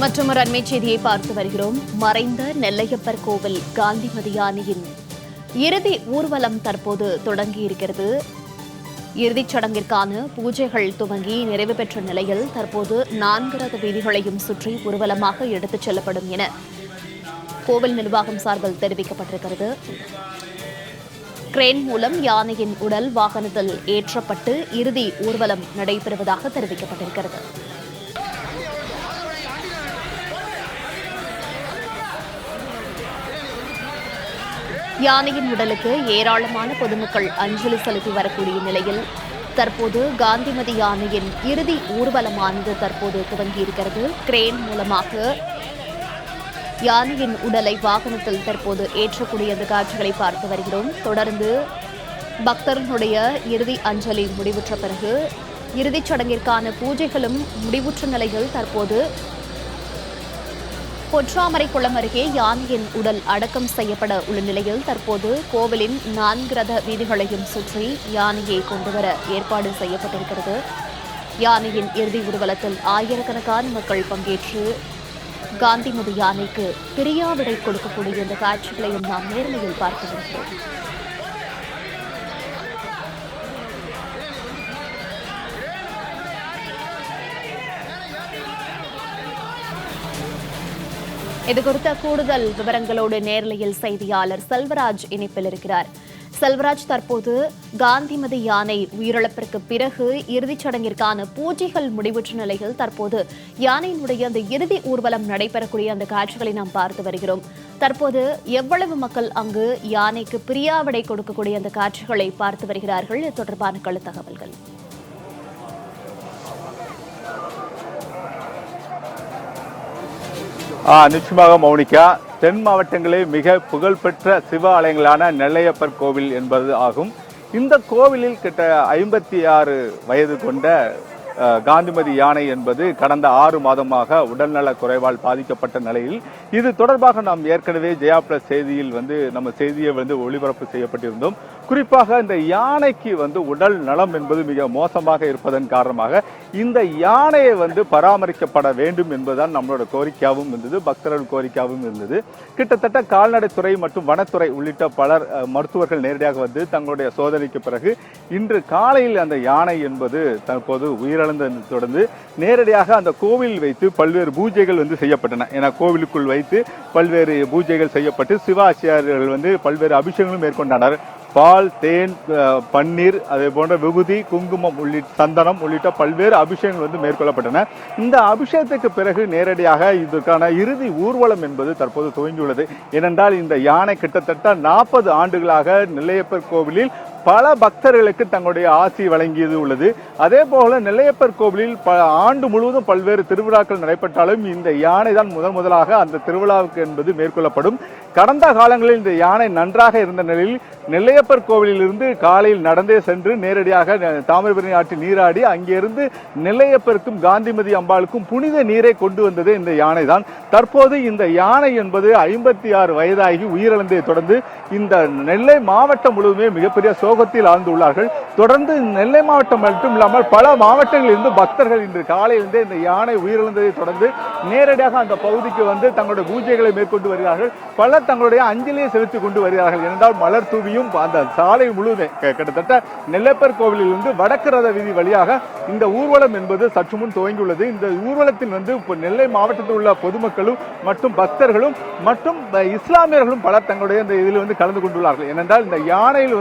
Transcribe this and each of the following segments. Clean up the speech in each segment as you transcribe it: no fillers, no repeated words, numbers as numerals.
மற்றொரு அண்மை செய்தியை பார்த்து வருகிறோம். மறைந்த நெல்லையப்பர் கோவில் காந்திமதி யானையின் இறுதி ஊர்வலம் தற்போது தொடங்கியிருக்கிறது. இறுதிச் சடங்கிற்கான பூஜைகள் துவங்கி நிறைவு பெற்ற நிலையில் தற்போது 4 ரத வீதிகளையும் சுற்றி ஊர்வலமாக எடுத்துச் செல்லப்படும் என கோவில் நிர்வாகம் சார்பில் தெரிவிக்கப்பட்டிருக்கிறது. கிரேன் மூலம் யானையின் உடல் வாகனத்தில் ஏற்றப்பட்டு இறுதி ஊர்வலம் நடைபெறுவதாக தெரிவிக்கப்பட்டிருக்கிறது. யானையின் உடலுக்கு ஏராளமான பொதுமக்கள் அஞ்சலி செலுத்தி வரக்கூடிய நிலையில் தற்போது காந்திமதி யானையின் இறுதி ஊர்வலமானது தற்போது துவங்கியிருக்கிறது. கிரேன் மூலமாக யானையின் உடலை வாகனத்தில் தற்போது ஏற்றக்கூடிய அந்த காட்சிகளை பார்த்து வருகிறோம். தொடர்ந்து பக்தர்களுடைய இறுதி அஞ்சலி முடிவுற்ற பிறகு இறுதிச் சடங்கிற்கான பூஜைகளும் முடிவுற்ற நிலையில் தற்போது பொற்றாமரை குளம் அருகே யானையின் உடல் அடக்கம் செய்யப்பட உள்ள நிலையில் தற்போது கோவிலின் 4 ரத வீதிகளையும் சுற்றி யானையை கொண்டுவர ஏற்பாடு செய்யப்பட்டிருக்கிறது. யானையின் இறுதி ஊர்வலத்தில் ஆயிரக்கணக்கான மக்கள் பங்கேற்று காந்திமதி யானைக்கு பிரியாவிடை கொடுக்கக்கூடிய இந்த காட்சிகளையும் நாம் நேரலையில் பார்த்து வருகிறோம். இதுகுறித்த கூடுதல் விவரங்களோடு நேரலையில் செய்தியாளர் செல்வராஜ் இணைப்பில் இருக்கிறார். செல்வராஜ், தற்போது காந்திமதி யானை உயிரிழப்பிற்கு பிறகு இறுதிச் சடங்கிற்கான பூஜைகள் முடிவுற்ற நிலையில் தற்போது யானையினுடைய அந்த இறுதி ஊர்வலம் நடைபெறக்கூடிய அந்த காட்சிகளை நாம் பார்த்து வருகிறோம். தற்போது எவ்வளவு மக்கள் அங்கு யானைக்கு பிரியாவிடை கொடுக்கக்கூடிய அந்த காட்சிகளை பார்த்து வருகிறார்கள்? இது தொடர்பான கள தகவல்கள். நிச்சயமாக மௌனிகா, தென் மாவட்டங்களில் மிக புகழ்பெற்ற சிவ ஆலயங்களான நெல்லையப்பர் கோவில் என்பது ஆகும். இந்த கோவிலில் கிட்ட 56 வயது கொண்ட காந்திமதி யானை என்பது கடந்த 6 மாதமாக உடல்நல குறைவால் பாதிக்கப்பட்ட நிலையில் இது தொடர்பாக நாம் ஏற்கனவே ஜெயா பிளஸ் செய்தியில் நம்ம செய்தியை ஒளிபரப்பு செய்யப்பட்டிருந்தோம். குறிப்பாக இந்த யானைக்கு உடல் நலம் என்பது மிக மோசமாக இருப்பதன் காரணமாக இந்த யானையை பராமரிக்கப்பட வேண்டும் என்பதுதான் நம்மளோட கோரிக்கையாகவும் இருந்தது, பக்தர்கள் கோரிக்கையாகவும் இருந்தது. கிட்டத்தட்ட கால்நடைத்துறை மற்றும் வனத்துறை உள்ளிட்ட பலர் மருத்துவர்கள் நேரடியாக தங்களுடைய சோதனைக்கு பிறகு இன்று காலையில் அந்த யானை என்பது தற்போது உயிரிழந்ததை தொடர்ந்து நேரடியாக அந்த கோவிலில் வைத்து பல்வேறு பூஜைகள் செய்யப்பட்டன. ஏன்னா கோவிலுக்குள் வைத்து பல்வேறு பூஜைகள் செய்யப்பட்டு சிவாச்சாரியர்கள் பல்வேறு அபிஷேகங்களும் மேற்கொண்டனர். பால், தேன், பன்னீர், அதே போன்ற விபூதி, குங்குமம் சந்தனம் உள்ளிட்ட பல்வேறு அபிஷேகங்கள் மேற்கொள்ளப்பட்டன. இந்த அபிஷேகத்துக்கு பிறகு நேரடியாக இதற்கான இறுதி ஊர்வலம் என்பது தற்போது துவங்கியுள்ளது. ஏனென்றால் இந்த யானை கிட்டத்தட்ட 40 ஆண்டுகளாக நெல்லையப்பர் கோவிலில் பல பக்தர்களுக்கு தங்களுடைய ஆசி வழங்கியது உள்ளது. அதே போல நெல்லையப்பர் கோவிலில் ஆண்டு முழுவதும் பல்வேறு திருவிழாக்கள் நடைபெற்றாலும் இந்த யானை தான் முதலாக அந்த திருவிழாவுக்கு என்பது மேற்கொள்ளப்படும். கடந்த காலங்களில் இந்த யானை நன்றாக இருந்த நிலையில் நெல்லையப்பர் கோவிலில் இருந்து காலையில் நடந்தே சென்று நேரடியாக தாமிரபரணி ஆற்றில் நீராடி அங்கிருந்து நெல்லையப்பருக்கும் காந்திமதி அம்பாளுக்கும் புனித நீரை கொண்டு வந்தது இந்த யானை தான். தற்போது இந்த யானை என்பது 56 வயதாகி உயிரிழந்ததை தொடர்ந்து இந்த நெல்லை மாவட்டம் முழுவதுமே மிகப்பெரிய சோகத்தில் ஆழ்ந்துள்ளார்கள். தொடர்ந்து நெல்லை மாவட்டம் மட்டும் இல்லாமல் பல மாவட்டங்களில் இருந்து பக்தர்கள் இன்று காலையிலிருந்தே இந்த யானை உயிரிழந்ததை தொடர்ந்து நேரடியாக அந்த பகுதிக்கு தங்களுடைய பூஜைகளை மேற்கொண்டு வருகிறார்கள். பலர் தங்களுடைய அஞ்சலியை செலுத்திக் கொண்டு வருகிறார்கள். என்றால் மலர் தூவியும் அந்த சாலை முழுவதும் கிட்டத்தட்ட நெல்லையப்பர் கோவிலில் இருந்து வடக்கு ரத வீதி வழியாக இந்த ஊர்வலம் என்பது சற்று முன் துவங்கியுள்ளது. இந்த ஊர்வலத்தில் நெல்லை மாவட்டத்தில் உள்ள பொதுமக்களும் மற்றும் பக்தர்களும் மற்றும் இஸ்லாமியர்களும் பலர் தங்களுடைய இந்த இதில் கலந்து கொண்டுள்ளார்கள். ஏனென்றால் இந்த யானையில்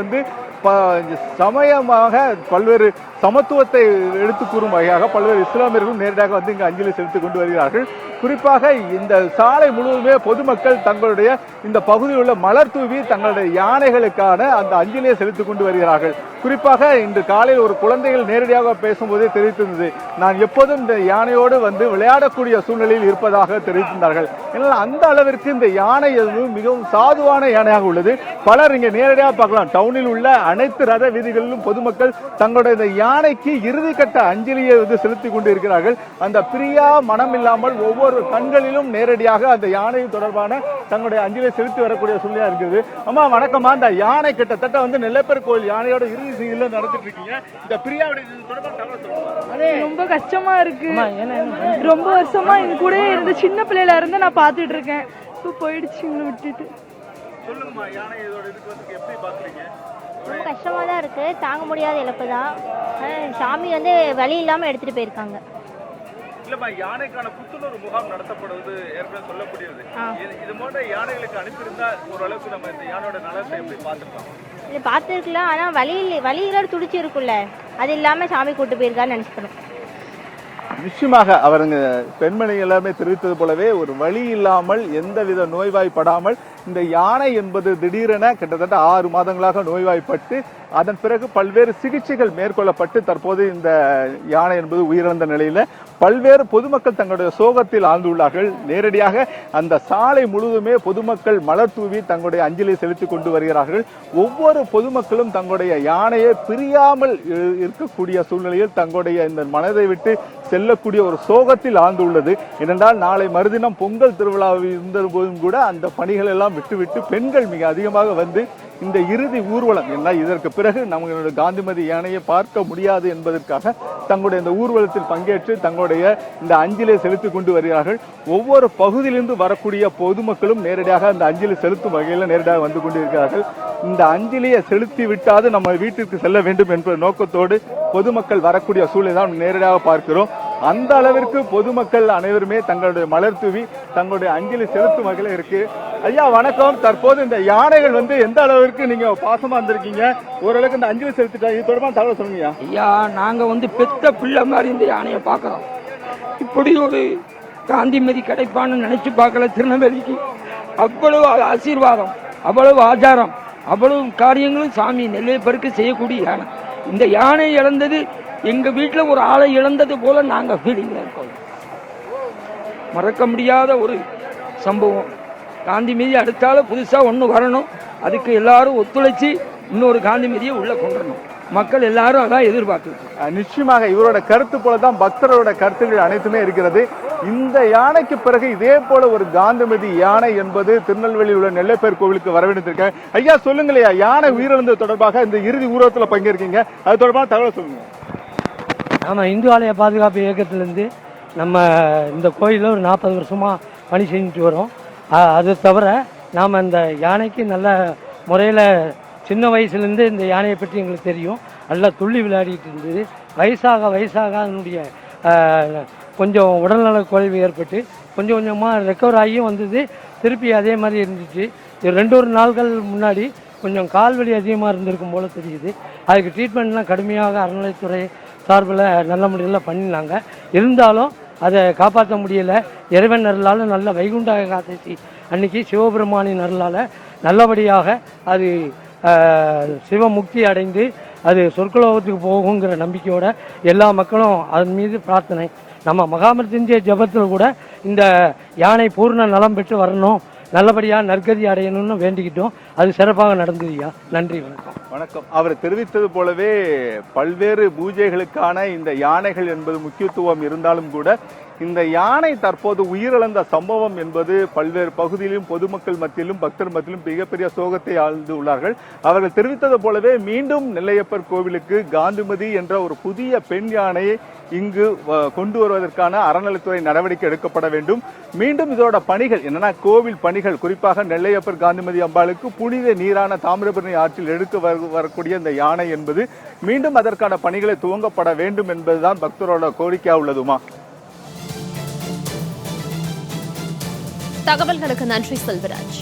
சமயமாக பல்வேறு சமத்துவத்தை எடுத்து கூறும் வகையாக பல்வேறு இஸ்லாமியர்களும் நேரடியாக இங்கு அஞ்சலி செலுத்திக் கொண்டு வருகிறார்கள். குறிப்பாக இந்த சாலை முழுவதுமே பொதுமக்கள் தங்களுடைய இந்த பகுதியில் உள்ள மலர் தூவி தங்களுடைய யானைகளுக்கான அந்த அஞ்சலியை செலுத்திக் கொண்டு வருகிறார்கள். குறிப்பாக இன்று காலையில் ஒரு குழந்தைகள் நேரடியாக பேசும்போதே தெரிவித்திருந்தது, நான் எப்போதும் இந்த யானையோடு விளையாடக்கூடிய சூழ்நிலையில் இருப்பதாக தெரிவித்திருந்தார்கள். ஏனால் அந்த அளவிற்கு இந்த யானை மிகவும் சாதுவான யானையாக உள்ளது. பலர் இங்கே நேரடியாக பார்க்கலாம். டவுனில் உள்ள அனைத்து ரத வீதிகளிலும் பொதுமக்கள் தங்களுடைய இந்த யானைக்கு இறுதிக்கட்ட அஞ்சலியை செலுத்தி கொண்டு இருக்கிறார்கள். அந்த பிரியா மனம் இல்லாமல் ஒவ்வொரு கண்களிலும் நேரடியாக அந்த யானை தொடர்பான தங்களுடைய அஞ்சலியை செலுத்தி வரக்கூடிய சூழ்நிலை இருக்குது. அம்மா வணக்கம்மா, இந்த யானை கிட்டத்தட்ட நெல்லையப்பர் கோயில் யானையோட இறுதி செய்தியில நடத்திட்டு இருக்கீங்க. இந்த பிரியாவுடைய ரொம்ப கஷ்டமா இருக்கு. ரொம்ப வருஷமா எங்க கூட இருந்த சின்ன பிள்ளையில இருந்து நான் பாத்துட்டு இருக்கேன். இப்போ போயிடுச்சு விட்டுட்டு. சொல்லுங்கம்மா, யானை இதோட இதுக்கு எப்படி பாக்குறீங்க? ரொம்ப கஷ்டமா தான் இருக்கு, தாங்க முடியாத இழப்பு தான். சாமி வழி இல்லாம எடுத்துட்டு போயிருக்காங்க. இல்லம்மா, யானைக்கான புத்துணர்வு முகாம் நடத்தப்படுவது ஏற்கனவே சொல்லப்படுகிறது. இது போன்ற யானைகளுக்கு அனுப்பியிருந்தா ஓரளவுக்கு நம்ம இந்த யானையோட நலத்தை எப்படி பார்த்துக்கலாம்? இது பார்த்துருக்கலாம், ஆனா வழியில துடிச்சு இருக்குல்ல, அது இல்லாம சாமி கூட்டு போயிருக்கான்னு நினைச்சுக்கணும். நிச்சயமாக அவருங்க பெண்மணி எல்லாமே தெரிவித்தது போலவே ஒரு வழி இல்லாமல் எந்தவித நோய்வாய்ப்படாமல் இந்த யானை என்பது திடீரென கிட்டத்தட்ட 6 மாதங்களாக நோய்வாய்ப்பட்டு அதன் பிறகு பல்வேறு சிகிச்சைகள் மேற்கொள்ளப்பட்டு தற்போது இந்த யானை என்பது உயிரிழந்த நிலையில பல்வேறு பொதுமக்கள் தங்களுடைய சோகத்தில் ஆழ்ந்துள்ளார்கள். நேரடியாக அந்த சாலை முழுவதுமே பொதுமக்கள் மலர் தூவி தங்களுடைய அஞ்சலியை செலுத்தி கொண்டு வருகிறார்கள். ஒவ்வொரு பொதுமக்களும் தங்களுடைய யானையை பிரியாமல் இருக்கக்கூடிய சூழ்நிலையில் தங்களுடைய இந்த மனதை விட்டு செல்லக்கூடிய ஒரு சோகத்தில் ஆழ்ந்துள்ளது. ஏனென்றால் நாளை மறுதினம் பொங்கல் திருவிழாவில் இருந்த போதும் கூட அந்த பணிகள் எல்லாம் விட்டுவிட்டு பெண்கள் மிக அதிகமாக வந்து இந்த இறுதி ஊர்வலம் என்ன இதற்கு பிறகு நம்மளுடைய காந்திமதி யானையை பார்க்க முடியாது என்பதற்காக தங்களுடைய இந்த ஊர்வலத்தில் பங்கேற்று தங்களுடைய இந்த அஞ்சலியை செலுத்தி கொண்டு வருகிறார்கள். ஒவ்வொரு பகுதியிலிருந்து வரக்கூடிய பொதுமக்களும் நேரடியாக அந்த அஞ்சலி செலுத்தும் வகையில் நேரடியாக வந்து கொண்டிருக்கிறார்கள். இந்த அஞ்சலியை செலுத்தி விட்டாது நம்ம வீட்டிற்கு செல்ல வேண்டும் என்ற நோக்கத்தோடு பொதுமக்கள் வரக்கூடிய சூழலை தான் நேரடியாக பார்க்கிறோம். அந்த அளவிற்கு பொதுமக்கள் அனைவருமே தங்களுடைய மலர் தூவி தங்களுடைய அஞ்சலி செலுத்தும் வகையில் இருக்கு. ஐயா வணக்கம். தற்போது இந்த யானைகள் எந்த அளவிற்கு நீங்க பாசமா இருந்திருக்கீங்க, ஓரளவுக்கு இந்த அஞ்சலி செலுத்திட்டா, இது தொடர்பான தகவல் சொல்லுங்க. ஐயா, நாங்க பெத்த பிள்ளை மாதிரி இந்த யானையை பார்க்கிறோம். இப்படி ஒரு காந்திமதி கிடைப்பான்னு நினைச்சு பார்க்கல. திருநெல்வேலிக்கு அவ்வளவு ஆசீர்வாதம், அவ்வளவு ஆச்சாரம், அவ்வளவு காரியங்களும் சாமி நெல்லையப்பருக்கு செய்யக்கூடிய யானை. இந்த யானை இழந்தது எங்க வீட்டில் ஒரு ஆளை இழந்தது போல நாங்கள் ஃபீலிங்ல இருக்கோம். மறக்க முடியாத ஒரு சம்பவம். காந்திமதி அடுத்தால புதுசா ஒன்று வரணும், அதுக்கு எல்லாரும் ஒத்துழைச்சி இன்னொரு காந்திமதியை உள்ள கொண்டு வரணும். மக்கள் எல்லாரும் அதான் எதிர்பார்த்து. நிச்சயமாக இவரோட கருத்து போலதான் பக்தரோட கருத்துக்கள் அனைத்துமே இருக்கிறது. இந்த யானைக்கு பிறகு இதே போல ஒரு காந்திமதி யானை என்பது திருநெல்வேலியில் உள்ள நெல்லையப்பர் கோவிலுக்கு வரவேண்டியிருக்க. ஐயா சொல்லுங்களையா, யானை உயிரிழந்தது தொடர்பாக இந்த இறுதி ஊர்வலத்தில் பங்கேற்கீங்க, அது தொடர்பான தகவல் சொல்லுங்க. ஆமாம், இந்து ஆலய பாதுகாப்பு இயக்கத்திலேருந்து நம்ம இந்த கோயிலில் ஒரு 40 வருஷமாக பணி செஞ்சுட்டு வரோம். அது தவிர நாம் இந்த யானைக்கு நல்ல முறையில் சின்ன வயசுலேருந்து இந்த யானையை பற்றி எங்களுக்கு தெரியும். நல்லா துள்ளி விளையாடிட்டு இருந்தது. வயசாக அதனுடைய கொஞ்சம் உடல்நல குறைவு ஏற்பட்டு கொஞ்சம் கொஞ்சமாக ரெக்கவர் ஆகியும் வந்தது. திருப்பி அதே மாதிரி இருந்துச்சு. 2 நாள்கள் முன்னாடி கொஞ்சம் கால்வலி அதிகமாக இருந்திருக்கும் போல் தெரியுது. அதுக்கு ட்ரீட்மெண்ட்லாம் கடுமையாக அறநிலைத்துறை சார்பில் நல்ல முறையில் பண்ணினாங்க. இருந்தாலும் அதை காப்பாற்ற முடியலை. இறைவன் அருளால் நல்ல வைகுண்ட ஏகாதசி அன்னைக்கு சிவபெருமானின் அருளால் நல்லபடியாக அது சிவமுக்தி அடைந்து அது சொர்க்கலோகத்துக்கு போகுங்கிற நம்பிக்கையோட எல்லா மக்களும் அதன் மீது பிரார்த்தனை. நம்ம மகாமிருத்யுஞ்சய ஜபத்தில் கூட இந்த யானை பூர்ண நலம் பெற்று வரணும், நல்லபடியாக நற்கதி அடையணும்னு வேண்டிக்கிட்டோம். அது சிறப்பாக நடந்ததுயா. நன்றி, வணக்கம். வணக்கம். அவர் தெரிவித்தது போலவே பல்வேறு பூஜைகளுக்கான இந்த யானைகள் என்பது முக்கியத்துவம் இருந்தாலும் கூட இந்த யானை தற்போது உயிரிழந்த சம்பவம் என்பது பல்வேறு பகுதியிலும் பொதுமக்கள் மத்தியிலும் பக்தர் மத்தியிலும் மிகப்பெரிய சோகத்தை ஆழ்ந்து உள்ளார்கள். அவர்கள் தெரிவித்தது போலவே மீண்டும் நெல்லையப்பர் கோவிலுக்கு காந்திமதி என்ற ஒரு புதிய பெண் யானையை இங்கு கொண்டு வருவதற்கான அறநிலைத்துறை நடவடிக்கை எடுக்கப்பட வேண்டும். மீண்டும் இதோட பணிகள் என்னன்னா, கோவில் பணிகள் குறிப்பாக நெல்லையப்பர் காந்திமதி அம்பாளுக்கு புனித நீரான தாமிரபரணி ஆற்றில் எடுக்க வரக்கூடிய இந்த யானை என்பது மீண்டும் அதற்கான பணிகளை துவங்கப்பட வேண்டும் என்பதுதான் பக்தரோட கோரிக்கையா உள்ளதுமா? தகவல்களுக்கு நன்றி செல்வராஜ்.